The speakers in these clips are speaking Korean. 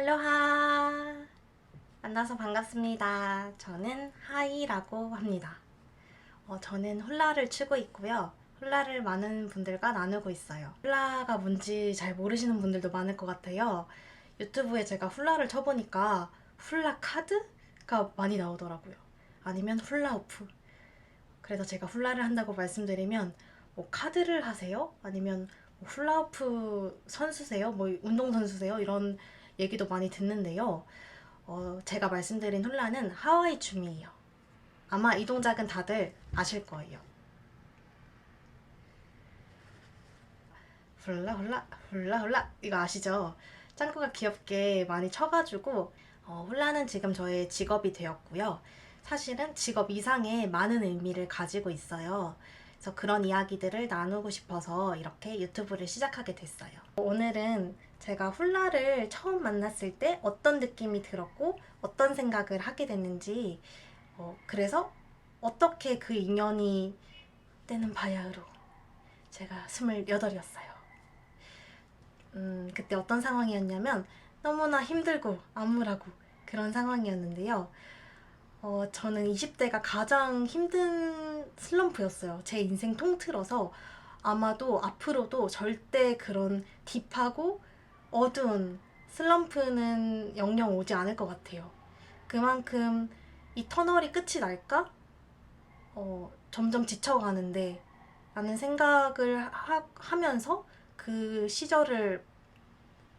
할로하! 만나서 반갑습니다. 저는 하이라고 합니다. 저는 훌라를 추고 있고요. 훌라를 많은 분들과 나누고 있어요. 훌라가 뭔지 잘 모르시는 분들도 많을 것 같아요. 유튜브에 제가 훌라를 쳐보니까 훌라 카드가 많이 나오더라고요. 아니면 훌라후프. 그래서 제가 훌라를 한다고 말씀드리면 뭐 카드를 하세요? 아니면 뭐 훌라후프 선수세요? 뭐 운동선수세요? 이런 얘기도 많이 듣는데요. 제가 말씀드린 훌라는 하와이 춤이에요. 아마 이 동작은 다들 아실 거예요. 훌라 훌라 훌라 훌라 이거 아시죠? 짱구가 귀엽게 많이 쳐가지고 훌라는 지금 저의 직업이 되었고요. 사실은 직업 이상의 많은 의미를 가지고 있어요. 그래서 그런 이야기들을 나누고 싶어서 이렇게 유튜브를 시작하게 됐어요. 오늘은 제가 훌라를 처음 만났을 때 어떤 느낌이 들었고 어떤 생각을 하게 됐는지 그래서 어떻게 그 인연이 때는 바야흐로 제가 28이었어요. 그때 어떤 상황이었냐면 너무나 힘들고 암울하고 그런 상황이었는데요. 저는 20대가 가장 힘든 슬럼프였어요. 제 인생 통틀어서 아마도 앞으로도 절대 그런 딥하고 어두운 슬럼프는 영영 오지 않을 것 같아요. 그만큼 이 터널이 끝이 날까? 점점 지쳐가는데 라는 생각을 하면서 그 시절을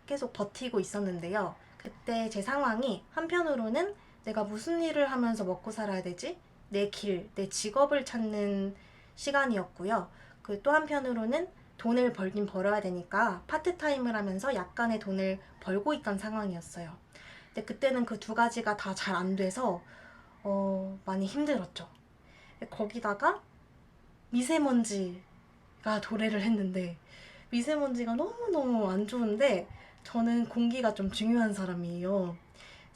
계속 버티고 있었는데요. 그때 제 상황이 한편으로는 내가 무슨 일을 하면서 먹고 살아야 되지? 내 길, 내 직업을 찾는 시간이었고요. 그 또 한편으로는 돈을 벌긴 벌어야 되니까 파트타임을 하면서 약간의 돈을 벌고 있던 상황이었어요. 근데 그때는 그 두 가지가 다 잘 안 돼서 많이 힘들었죠. 거기다가 미세먼지가 도래를 했는데 미세먼지가 너무너무 안 좋은데 저는 공기가 좀 중요한 사람이에요.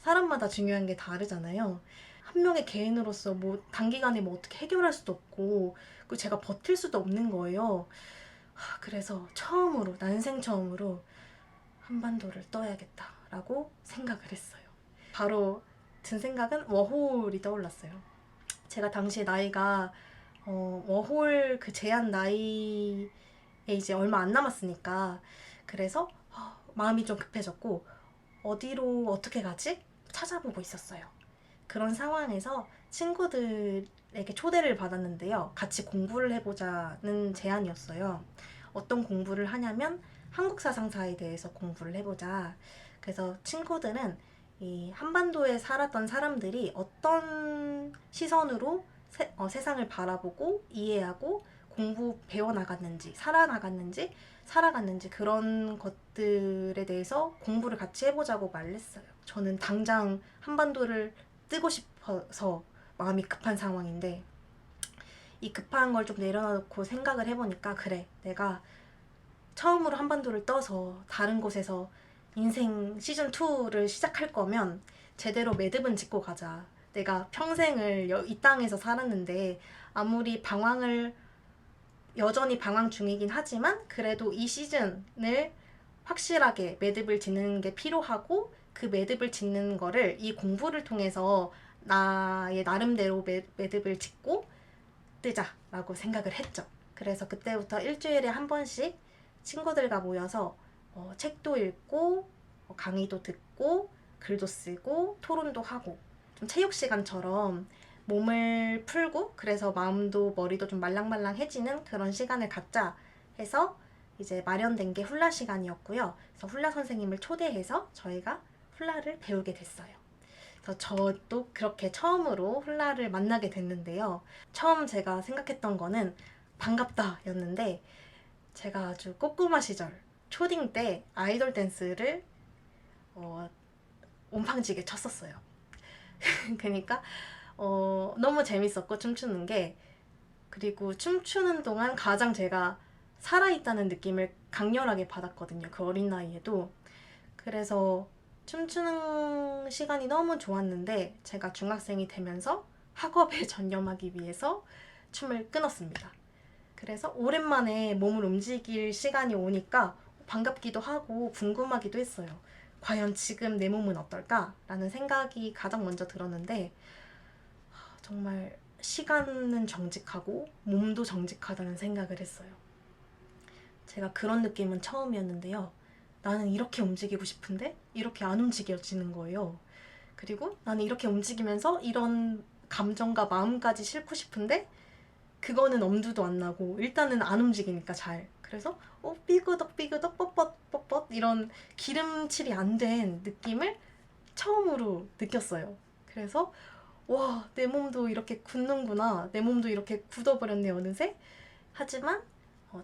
사람마다 중요한 게 다르잖아요. 한 명의 개인으로서 뭐 단기간에 뭐 어떻게 해결할 수도 없고 그 제가 버틸 수도 없는 거예요. 그래서 처음으로 난생 처음으로 한반도를 떠야겠다라고 생각을 했어요. 바로 든 생각은 워홀이 떠올랐어요. 제가 당시에 나이가 워홀 그 제한 나이에 이제 얼마 안 남았으니까 그래서 마음이 좀 급해졌고 어디로 어떻게 가지? 찾아보고 있었어요. 그런 상황에서 친구들에게 초대를 받았는데요. 같이 공부를 해보자는 제안이었어요. 어떤 공부를 하냐면 한국 사상사에 대해서 공부를 해보자. 그래서 친구들은 이 한반도에 살았던 사람들이 어떤 시선으로 세상을 바라보고 이해하고 공부 배워나갔는지 살아갔는지 그런 것들에 대해서 공부를 같이 해보자고 말을 했어요. 저는 당장 한반도를 뜨고 싶어서 마음이 급한 상황인데 이 급한 걸 좀 내려놓고 생각을 해보니까 그래, 내가 처음으로 한반도를 떠서 다른 곳에서 인생 시즌2를 시작할 거면 제대로 매듭은 짓고 가자. 내가 평생을 이 땅에서 살았는데 아무리 여전히 방황 중이긴 하지만 그래도 이 시즌을 확실하게 매듭을 짓는 게 필요하고 그 매듭을 짓는 거를 이 공부를 통해서 나의 나름대로 매듭을 짓고 뜨자라고 생각을 했죠. 그래서 그때부터 일주일에 한 번씩 친구들과 모여서 책도 읽고 강의도 듣고 글도 쓰고 토론도 하고 좀 체육 시간처럼 몸을 풀고 그래서 마음도 머리도 좀 말랑말랑해지는 그런 시간을 갖자 해서 이제 마련된 게 훌라 시간이었고요. 그래서 훌라 선생님을 초대해서 저희가 훌라를 배우게 됐어요. 그래서 저도 그렇게 처음으로 훌라를 만나게 됐는데요. 처음 제가 생각했던 거는 반갑다 였는데 제가 아주 꼬꼬마 시절 초딩 때 아이돌 댄스를 온팡지게 쳤었어요. 그러니까 너무 재밌었고 춤추는 게 그리고 춤추는 동안 가장 제가 살아있다는 느낌을 강렬하게 받았거든요. 그 어린 나이에도. 그래서 춤추는 시간이 너무 좋았는데 제가 중학생이 되면서 학업에 전념하기 위해서 춤을 끊었습니다. 그래서 오랜만에 몸을 움직일 시간이 오니까 반갑기도 하고 궁금하기도 했어요. 과연 지금 내 몸은 어떨까라는 생각이 가장 먼저 들었는데, 정말 시간은 정직하고 몸도 정직하다는 생각을 했어요. 제가 그런 느낌은 처음이었는데요. 나는 이렇게 움직이고 싶은데 이렇게 안 움직여지는 거예요. 그리고 나는 이렇게 움직이면서 이런 감정과 마음까지 싣고 싶은데 그거는 엄두도 안 나고 일단은 안 움직이니까 잘. 그래서 삐그덕 삐그덕 뻣뻣 뻣뻣 이런 기름칠이 안 된 느낌을 처음으로 느꼈어요. 그래서 와, 내 몸도 이렇게 굳는구나. 내 몸도 이렇게 굳어버렸네, 어느새. 하지만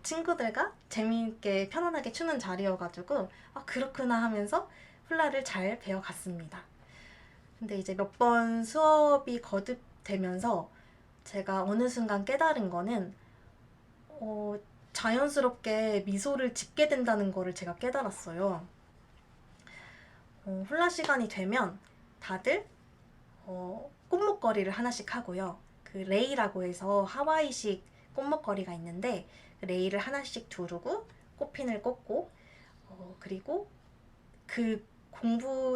친구들과 재미있게 편안하게 추는 자리여가지고 그렇구나 하면서 훌라를 잘 배워갔습니다. 근데 이제 몇 번 수업이 거듭되면서 제가 어느 순간 깨달은 거는 자연스럽게 미소를 짓게 된다는 거를 제가 깨달았어요. 훌라 시간이 되면 다들 꽃목걸이를 하나씩 하고요. 그 레이라고 해서 하와이식 꽃목걸이가 있는데 그 레이를 하나씩 두르고 꽃핀을 꽂고 그리고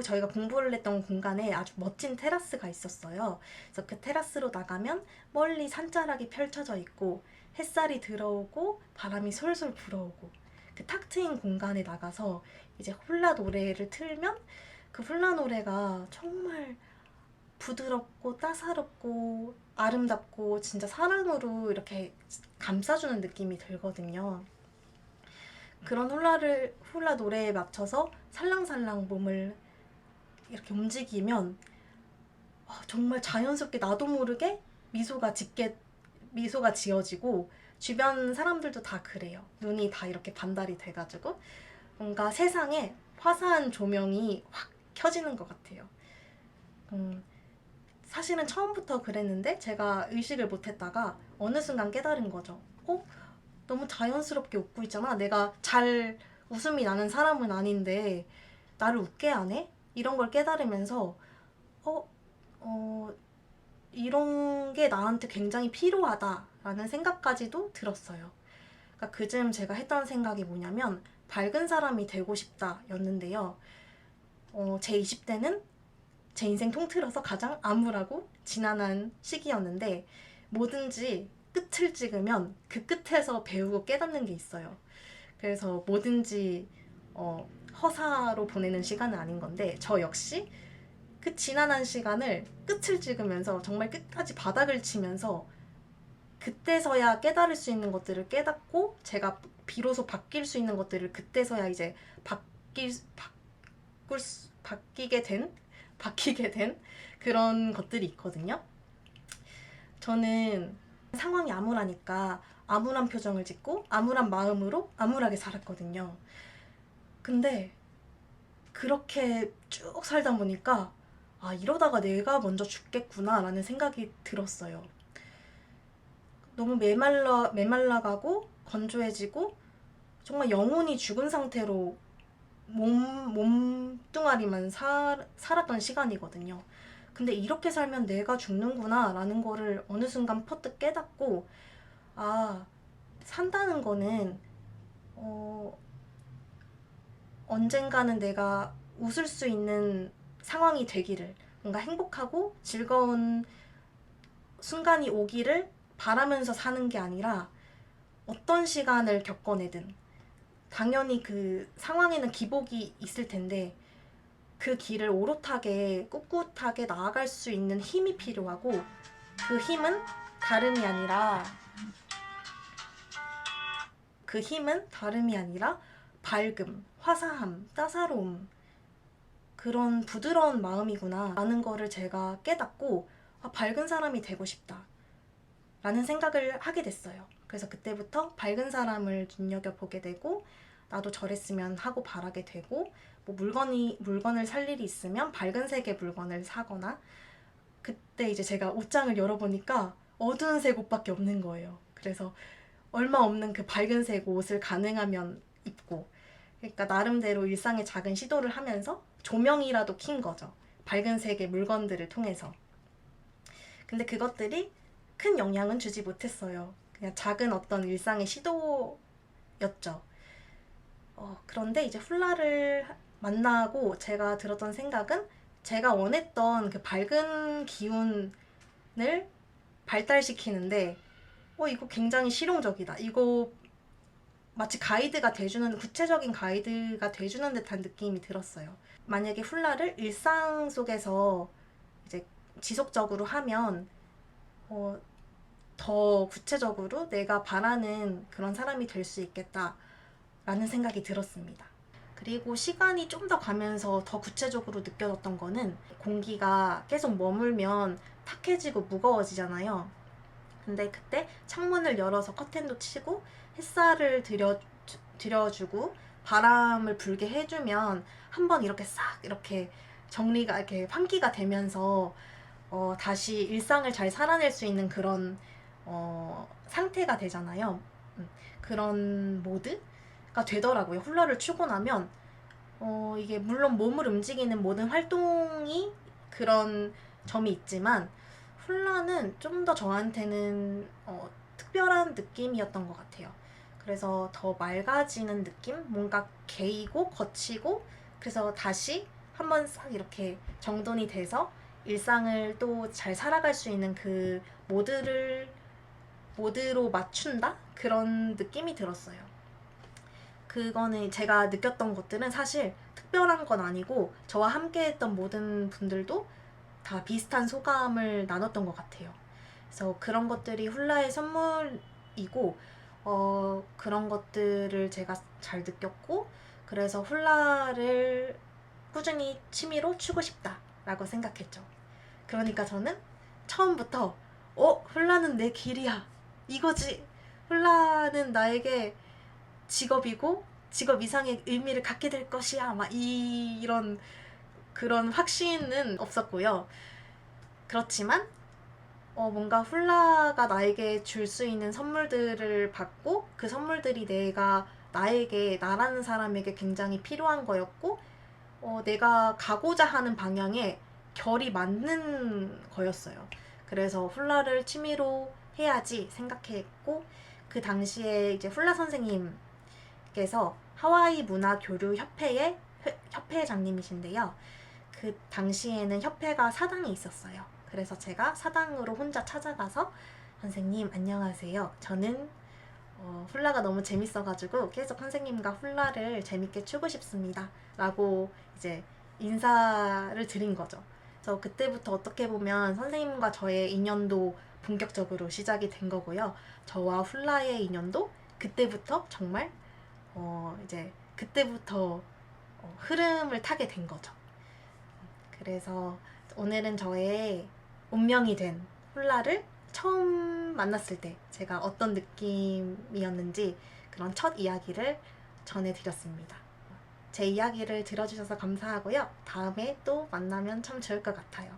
저희가 공부를 했던 공간에 아주 멋진 테라스가 있었어요. 그래서 그 테라스로 나가면 멀리 산자락이 펼쳐져 있고 햇살이 들어오고 바람이 솔솔 불어오고 그 탁 트인 공간에 나가서 이제 훌라 노래를 틀면 그 훌라 노래가 정말 부드럽고 따사롭고 아름답고 진짜 사랑으로 이렇게 감싸주는 느낌이 들거든요. 그런 훌라 노래에 맞춰서 살랑살랑 몸을 이렇게 움직이면 정말 자연스럽게 나도 모르게 미소가 지어지고 주변 사람들도 다 그래요. 눈이 다 이렇게 반달이 돼가지고 뭔가 세상에 화사한 조명이 확 켜지는 것 같아요. 사실은 처음부터 그랬는데 제가 의식을 못했다가 어느 순간 깨달은 거죠. 너무 자연스럽게 웃고 있잖아. 내가 잘 웃음이 나는 사람은 아닌데 나를 웃게 하네? 이런 걸 깨달으면서 이런 게 나한테 굉장히 필요하다라는 생각까지도 들었어요. 그러니까 그쯤 제가 했던 생각이 뭐냐면 밝은 사람이 되고 싶다 였는데요. 제 20대는 제 인생 통틀어서 가장 암울하고 지난한 시기였는데 뭐든지 끝을 찍으면 그 끝에서 배우고 깨닫는 게 있어요. 그래서 뭐든지 허사로 보내는 시간은 아닌 건데 저 역시 그 지난한 시간을 끝을 찍으면서 정말 끝까지 바닥을 치면서 그때서야 깨달을 수 있는 것들을 깨닫고 제가 비로소 바뀔 수 있는 것들을 그때서야 이제 바뀌게 된 그런 것들이 있거든요. 저는 상황이 암울하니까 암울한 표정을 짓고 암울한 마음으로 암울하게 살았거든요. 근데 그렇게 쭉 살다 보니까 이러다가 내가 먼저 죽겠구나 라는 생각이 들었어요. 너무 메말라가고 건조해지고 정말 영혼이 죽은 상태로 몸뚱아리만 살았던 시간이거든요. 근데 이렇게 살면 내가 죽는구나 라는 거를 어느 순간 퍼뜩 깨닫고 산다는 거는 언젠가는 내가 웃을 수 있는 상황이 되기를, 뭔가 행복하고 즐거운 순간이 오기를 바라면서 사는 게 아니라 어떤 시간을 겪어내든 당연히 그 상황에는 기복이 있을 텐데 그 길을 오롯하게 꿋꿋하게 나아갈 수 있는 힘이 필요하고 그 힘은 다름이 아니라 밝음, 화사함, 따사로움, 그런 부드러운 마음이구나 라는 거를 제가 깨닫고 밝은 사람이 되고 싶다 라는 생각을 하게 됐어요. 그래서 그때부터 밝은 사람을 눈여겨보게 되고 나도 저랬으면 하고 바라게 되고 뭐 물건을 살 일이 있으면 밝은 색의 물건을 사거나, 그때 이제 제가 옷장을 열어보니까 어두운 색 옷밖에 없는 거예요. 그래서 얼마 없는 그 밝은 색 옷을 가능하면 입고, 그러니까 나름대로 일상의 작은 시도를 하면서 조명이라도 킨 거죠. 밝은 색의 물건들을 통해서. 근데 그것들이 큰 영향은 주지 못했어요. 그냥 작은 어떤 일상의 시도였죠. 그런데 이제 훌라를 만나고 제가 들었던 생각은 제가 원했던 그 밝은 기운을 발달시키는데 이거 굉장히 실용적이다. 이거 마치 가이드가 돼주는, 구체적인 가이드가 돼주는 듯한 느낌이 들었어요. 만약에 훌라를 일상 속에서 이제 지속적으로 하면 더 구체적으로 내가 바라는 그런 사람이 될 수 있겠다라는 생각이 들었습니다. 그리고 시간이 좀 더 가면서 더 구체적으로 느껴졌던 거는 공기가 계속 머물면 탁해지고 무거워지잖아요. 근데 그때 창문을 열어서 커튼도 치고 햇살을 들여주고 바람을 불게 해주면 한번 이렇게 싹 이렇게 정리가 이렇게 환기가 되면서 다시 일상을 잘 살아낼 수 있는 그런 상태가 되잖아요. 그런 모드가 되더라고요. 훌라를 추고 나면 이게 물론 몸을 움직이는 모든 활동이 그런 점이 있지만 훌라는 좀 더 저한테는 특별한 느낌이었던 것 같아요. 그래서 더 맑아지는 느낌? 뭔가 개이고 거치고 그래서 다시 한번 싹 이렇게 정돈이 돼서 일상을 또 잘 살아갈 수 있는 그 모드로 맞춘다? 그런 느낌이 들었어요. 그거는 제가 느꼈던 것들은 사실 특별한 건 아니고 저와 함께 했던 모든 분들도 다 비슷한 소감을 나눴던 것 같아요. 그래서 그런 것들이 훌라의 선물이고 그런 것들을 제가 잘 느꼈고 그래서 훌라를 꾸준히 취미로 추고 싶다라고 생각했죠. 그러니까 저는 처음부터 훌라는 내 길이야. 이거지. 훌라는 나에게 직업이고 직업 이상의 의미를 갖게 될 것이야. 막 이런 그런 확신은 없었고요. 그렇지만 뭔가 훌라가 나에게 줄 수 있는 선물들을 받고 그 선물들이 나에게 나라는 사람에게 굉장히 필요한 거였고 내가 가고자 하는 방향에 결이 맞는 거였어요. 그래서 훌라를 취미로 해야지 생각했고 그 당시에 이제 훌라 선생님께서 하와이 문화 교류 협회의 협회장님이신데요. 그 당시에는 협회가 사당이 있었어요. 그래서 제가 사당으로 혼자 찾아가서 선생님 안녕하세요. 저는 훌라가 너무 재밌어가지고 계속 선생님과 훌라를 재밌게 추고 싶습니다. 라고 이제 인사를 드린 거죠. 그래서 그때부터 어떻게 보면 선생님과 저의 인연도 본격적으로 시작이 된 거고요. 저와 훌라의 인연도 그때부터 정말 이제 그때부터 흐름을 타게 된 거죠. 그래서 오늘은 저의 운명이 된 훌라를 처음 만났을 때 제가 어떤 느낌이었는지 그런 첫 이야기를 전해드렸습니다. 제 이야기를 들어주셔서 감사하고요. 다음에 또 만나면 참 좋을 것 같아요.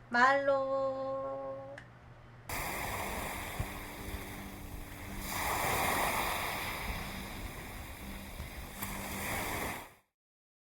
말로